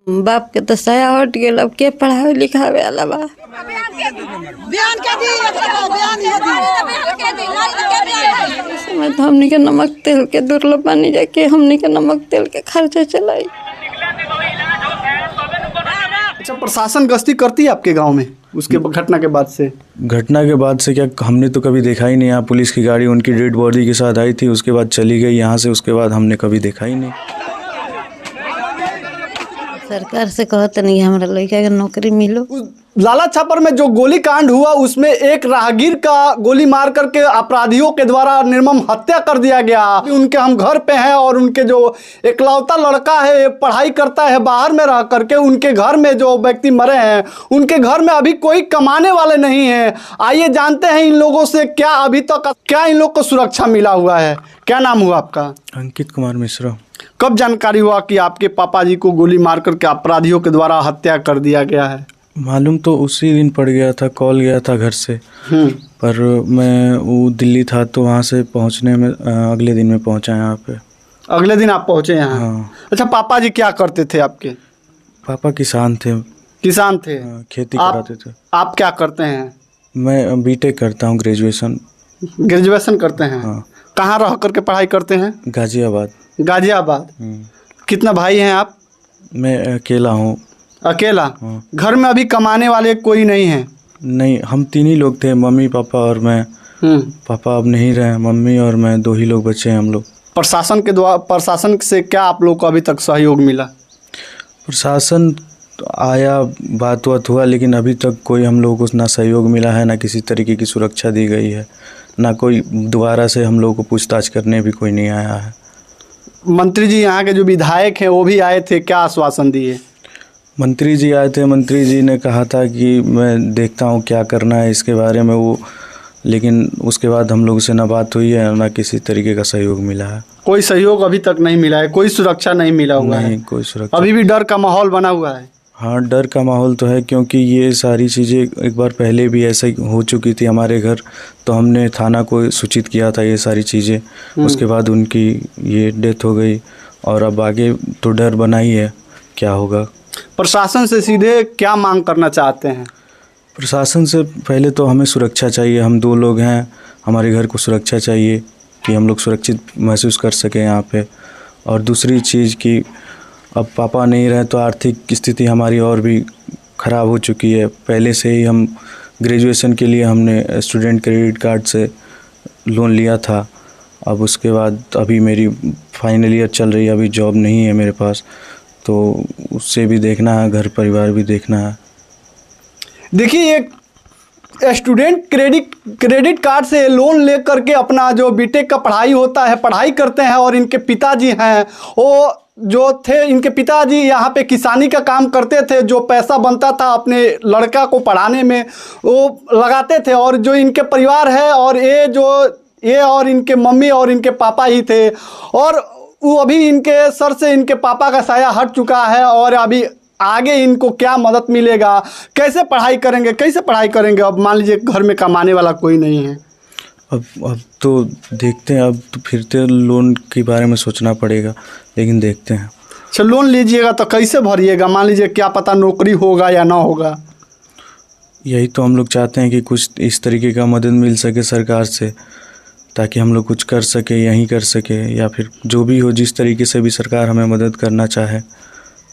बाप के तो साया हट गया, अब के पढ़ावे लिखावे वाला बा। समय तो हमनी के नमक तेल के दुर्लभ बनी जाके हमनी के नमक तेल के खर्चा चलाई। अच्छा, प्रशासन गश्ती करती है आपके गांव में उसके घटना के बाद से? घटना के बाद से क्या, हमने तो कभी देखा ही नहीं। यहाँ पुलिस की गाड़ी उनकी डेड बॉडी के साथ आई थी, उसके बाद चली गई यहाँ से, उसके बाद हमने कभी देखा ही नहीं। सरकार से कहते नहीं हमारा लड़का के नौकरी मिलो। लाला छापर में जो गोली कांड हुआ उसमें एक राहगीर का गोली मार करके अपराधियों के द्वारा निर्मम हत्या कर दिया गया। उनके हम घर पे हैं और उनके जो इकलौता लड़का है, पढ़ाई करता है बाहर में रह करके, उनके घर में जो व्यक्ति मरे हैं उनके घर में अभी कोई कमाने वाले नहीं हैं। आइए जानते हैं इन लोगों से क्या अभी तक क्या इन लोग को सुरक्षा मिला हुआ है। क्या नाम हुआ आपका? अंकित कुमार मिश्रा। कब जानकारी हुआ कि आपके पापा जी को गोली मार करके अपराधियों के द्वारा हत्या कर दिया गया है? मालूम तो उसी दिन पड़ गया था, कॉल गया था घर से, पर मैं वो दिल्ली था तो वहाँ से पहुँचने में अगले दिन में पहुँचा यहाँ पे। अगले दिन आप पहुँचे यहाँ? हाँ। अच्छा, पापा जी क्या करते थे आपके? पापा किसान थे। किसान थे? खेती कराते थे। आप क्या करते हैं? मैं बीटेक करता हूँ, ग्रेजुएशन। ग्रेजुएशन करते हैं? हाँ। कहाँ रह करके पढ़ाई करते हैं? गाजियाबाद। गाजियाबाद। कितना भाई हैं आप? मैं अकेला हूँ। अकेला? हाँ। घर में अभी कमाने वाले कोई नहीं है? नहीं, हम 3 ही लोग थे, मम्मी पापा और मैं। पापा अब नहीं रहे, मम्मी और मैं 2 ही लोग बचे हैं हम लोग। प्रशासन से क्या आप लोग को अभी तक सहयोग मिला? प्रशासन आया, बात हुआ, लेकिन अभी तक कोई हम लोगों को ना सहयोग मिला है, ना किसी तरीके की सुरक्षा दी गई है, ना कोई दोबारा से हम लोगों को पूछताछ करने भी कोई नहीं आया है। मंत्री जी यहाँ के जो विधायक हैं वो भी आए थे, क्या आश्वासन दिए? मंत्री जी आए थे, मंत्री जी ने कहा था कि मैं देखता हूँ क्या करना है इसके बारे में वो, लेकिन उसके बाद हम लोगों से ना बात हुई है, ना किसी तरीके का सहयोग मिला है। कोई सहयोग अभी तक नहीं मिला है? कोई सुरक्षा नहीं मिला हुआ है? नहीं, कोई सुरक्षा। अभी भी डर का माहौल बना हुआ है? हाँ, डर का माहौल तो है, क्योंकि ये सारी चीज़ें एक बार पहले भी ऐसा हो चुकी थी हमारे घर, तो हमने थाना को सूचित किया था ये सारी चीज़ें। उसके बाद उनकी ये डेथ हो गई और अब आगे तो डर बना ही है, क्या होगा। प्रशासन से सीधे क्या मांग करना चाहते हैं? प्रशासन से पहले तो हमें सुरक्षा चाहिए। हम 2 लोग हैं, हमारे घर को सुरक्षा चाहिए कि हम लोग सुरक्षित महसूस कर सकें यहाँ पे। और दूसरी चीज़ कि अब पापा नहीं रहे तो आर्थिक स्थिति हमारी और भी ख़राब हो चुकी है। पहले से ही हम ग्रेजुएशन के लिए हमने स्टूडेंट क्रेडिट कार्ड से लोन लिया था। अब उसके बाद अभी मेरी फाइनल ईयर चल रही है, अभी जॉब नहीं है मेरे पास, तो उससे भी देखना है, घर परिवार भी देखना है। देखिए, एक स्टूडेंट क्रेडिट कार्ड से लोन ले करके अपना जो बीटेक का पढ़ाई होता है, पढ़ाई करते हैं। और इनके पिताजी हैं, वो जो थे, इनके पिताजी यहाँ पे किसानी का काम करते थे। जो पैसा बनता था अपने लड़का को पढ़ाने में वो लगाते थे। और जो इनके परिवार है, और ये और इनके मम्मी और इनके पापा ही थे। और वो अभी इनके सर से इनके पापा का साया हट चुका है। और अभी आगे इनको क्या मदद मिलेगा, कैसे पढ़ाई करेंगे? अब मान लीजिए घर में कमाने वाला कोई नहीं है। अब तो देखते हैं, अब तो फिर से लोन के बारे में सोचना पड़ेगा, लेकिन देखते हैं। अच्छा, लोन लीजिएगा तो कैसे भरिएगा? मान लीजिए क्या पता नौकरी होगा या ना होगा। यही तो हम लोग चाहते हैं कि कुछ इस तरीके का मदद मिल सके सरकार से, ताकि हम लोग कुछ कर सके, यहीं कर सके, या फिर जो भी हो, जिस तरीके से भी सरकार हमें मदद करना चाहे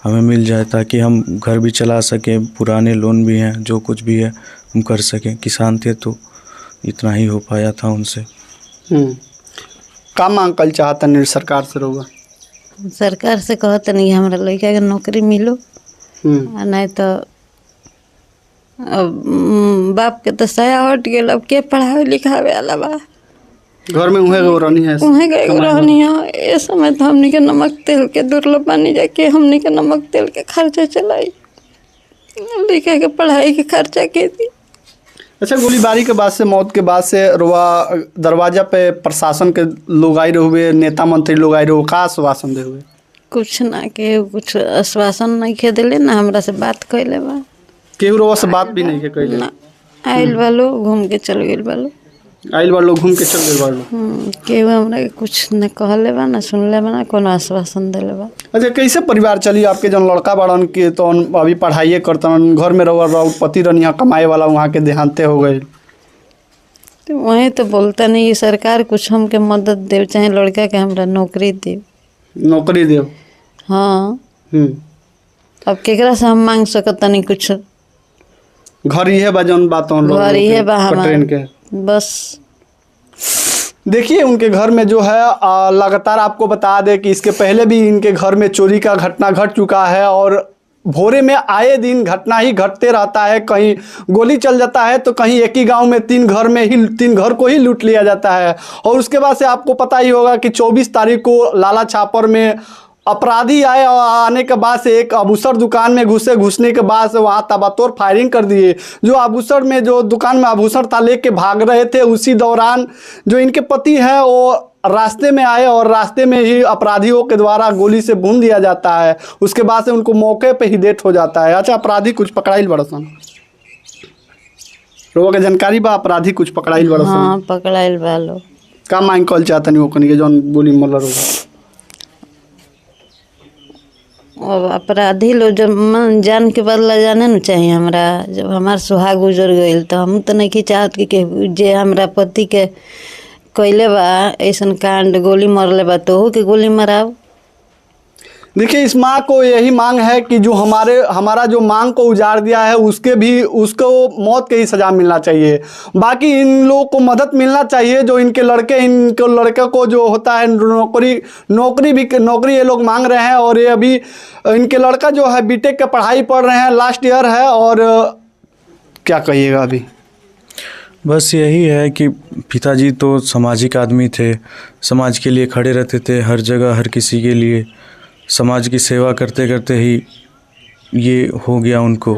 हमें मिल जाए, ताकि हम घर भी चला सकें। पुराने लोन भी हैं, जो कुछ भी है हम कर सकें। किसान थे तो इतना ही हो पाया था उनसे। का मांग कल चाहता नहीं सरकार से रहोगा? सरकार से कहते नहीं हमारा लड़का के नौकरी मिलो, नहीं तो अब बाप के तो साया हट गया, अब के पढ़ावे लिखावे वाला बा। घर में उहे रहनी है। ये समय तो हमनी के नमक तेल के दुर्लभ बनी जाके हमनी के नमक तेल के खर्चा चलाई, लड़का के पढ़ाई के खर्चा के दी। अच्छा, गोलीबारी के बाद से, मौत के बाद से दरवाजा पे प्रशासन के लोग आए हुए, नेता मंत्री लोग आए हुए, का आश्वासन दे हुए? कुछ ना के कुछ आश्वासन नहीं के दिले, ना हमरा से बात कैले बा। केहू से बात भी नहीं के कैले? आइल वालो घूम के चल गए वालो। आइल बार लोग घूम के चल गए बार लोग। केहू हमरा के कुछ न कहले बा न सुनले बा न कोनो आश्वासन देले बा। अच्छा, कैसे परिवार चली आपके? जन लड़का बड़न के तो अभी पढ़ाइए करतन, घर में रहो पति रनिया कमाए वाला, वहाँ के देहांते हो गए। तो वही तो बोलता नहीं कि सरकार कुछ हमके मदद दे, चाहे लड़का के हमरा नौकरी दे। नौकरी दे। हाँ। अब केकरा से हम मांग सकत नहीं कुछ? घर ही है बा जौन बात हम लोग घर ही है बा ट्रेन के बस। देखिए उनके घर में जो है लगातार आपको बता दें कि इसके पहले भी इनके घर में चोरी का घटना घट चुका है और भोरे में आए दिन घटना ही घटते रहता है। कहीं गोली चल जाता है तो कहीं एक ही गांव में 3 घर को ही लूट लिया जाता है। और उसके बाद से आपको पता ही होगा कि 24 तारीख को लाला छापर में अपराधी आए और आने के बाद से एक आभूषण दुकान में घुसने के बाद से वहाँ ताबड़तोड़ फायरिंग कर दिए। जो आभूषण में जो दुकान में आभूषण था लेके भाग रहे थे, उसी दौरान जो इनके पति हैं वो रास्ते में आए और रास्ते में ही अपराधियों के द्वारा गोली से भून दिया जाता है। उसके बाद से उनको मौके पे ही डेथ हो जाता है। अच्छा, अपराधी कुछ पकड़ाइल बड़सन? लोगों के जानकारी बा अपराधी कुछ पकड़ाइल बड़सन? हाँ, पकड़ाइल बा लोग। का मांग कल चाहता नहीं ओकनी के जौन गोली मरल होगा? और अपराधी लोग जब मन जान के बदला जाने न चाहिए। हमरा जब हमार सुहाग गुजर गईल तो हम तो नहीं चाहत कि जे हमरा पति के कैले बा ऐसन कांड गोली मरले बा तो के गोली मराव। देखिए इस माँ को यही मांग है कि जो हमारा जो मांग को उजाड़ दिया है उसको मौत की ही सज़ा मिलना चाहिए। बाकी इन लोगों को मदद मिलना चाहिए। जो इनके लड़के को जो होता है नौकरी ये लोग मांग रहे हैं। और ये अभी इनके लड़का जो है बीटेक का पढ़ाई पढ़ रहे हैं, लास्ट ईयर है। और क्या कहिएगा अभी? बस यही है कि पिताजी तो सामाजिक आदमी थे, समाज के लिए खड़े रहते थे हर जगह, हर किसी के लिए समाज की सेवा करते करते ही ये हो गया उनको।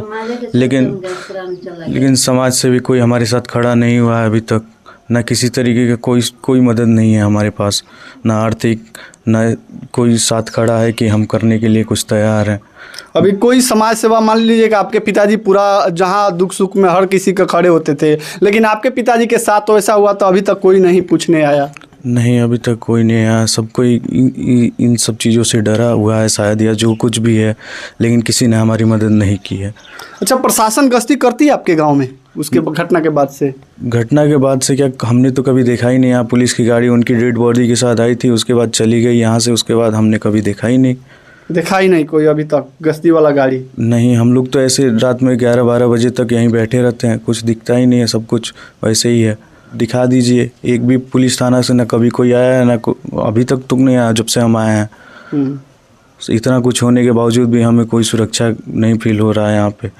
लेकिन समाज से भी कोई हमारे साथ खड़ा नहीं हुआ है अभी तक। ना किसी तरीके का कोई मदद नहीं है हमारे पास, ना आर्थिक, ना कोई साथ खड़ा है कि हम करने के लिए कुछ तैयार हैं। अभी कोई समाज सेवा, मान लीजिए कि आपके पिताजी पूरा जहाँ दुख सुख में हर किसी का खड़े होते थे, लेकिन आपके पिताजी के साथ तो ऐसा हुआ तो अभी तक कोई नहीं पूछने आया? नहीं, अभी तक कोई नहीं आया। सब कोई इन सब चीज़ों से डरा हुआ है शायद, या जो कुछ भी है, लेकिन किसी ने हमारी मदद नहीं की है। अच्छा, प्रशासन गश्ती करती है आपके गांव में उसके घटना के बाद से? घटना के बाद से क्या, हमने तो कभी देखा ही नहीं। यहाँ पुलिस की गाड़ी उनकी डेड बॉडी के साथ आई थी, उसके बाद चली गई यहाँ से। उसके बाद हमने कभी देखा ही नहीं। देखा ही नहीं कोई अभी तक गश्ती वाला गाड़ी? नहीं, हम लोग तो ऐसे रात में 11-12 बजे तक यहीं बैठे रहते हैं, कुछ दिखता ही नहीं है, सब कुछ वैसे ही है। दिखा दीजिए, एक भी पुलिस थाना से ना कभी कोई आया है, ना अभी तक तुम नहीं आया जब से हम आए हैं। इतना कुछ होने के बावजूद भी हमें कोई सुरक्षा नहीं फील हो रहा है यहाँ पे।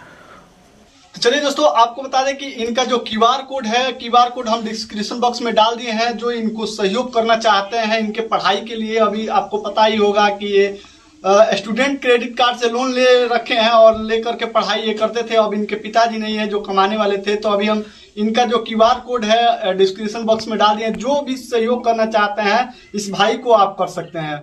चलिए दोस्तों, आपको बता दें कि इनका जो QR कोड है, QR कोड हम डिस्क्रिप्शन बॉक्स में डाल दिए हैं। जो इनको सहयोग करना चाहते हैं इनके पढ़ाई के लिए, अभी आपको पता ही होगा कि ये स्टूडेंट क्रेडिट कार्ड से लोन ले रखे हैं और लेकर के पढ़ाई ये करते थे। अब इनके पिताजी नहीं है जो कमाने वाले थे, तो अभी हम इनका जो QR कोड है डिस्क्रिप्शन बॉक्स में डाल दिए। जो भी सहयोग करना चाहते हैं इस भाई को आप कर सकते हैं।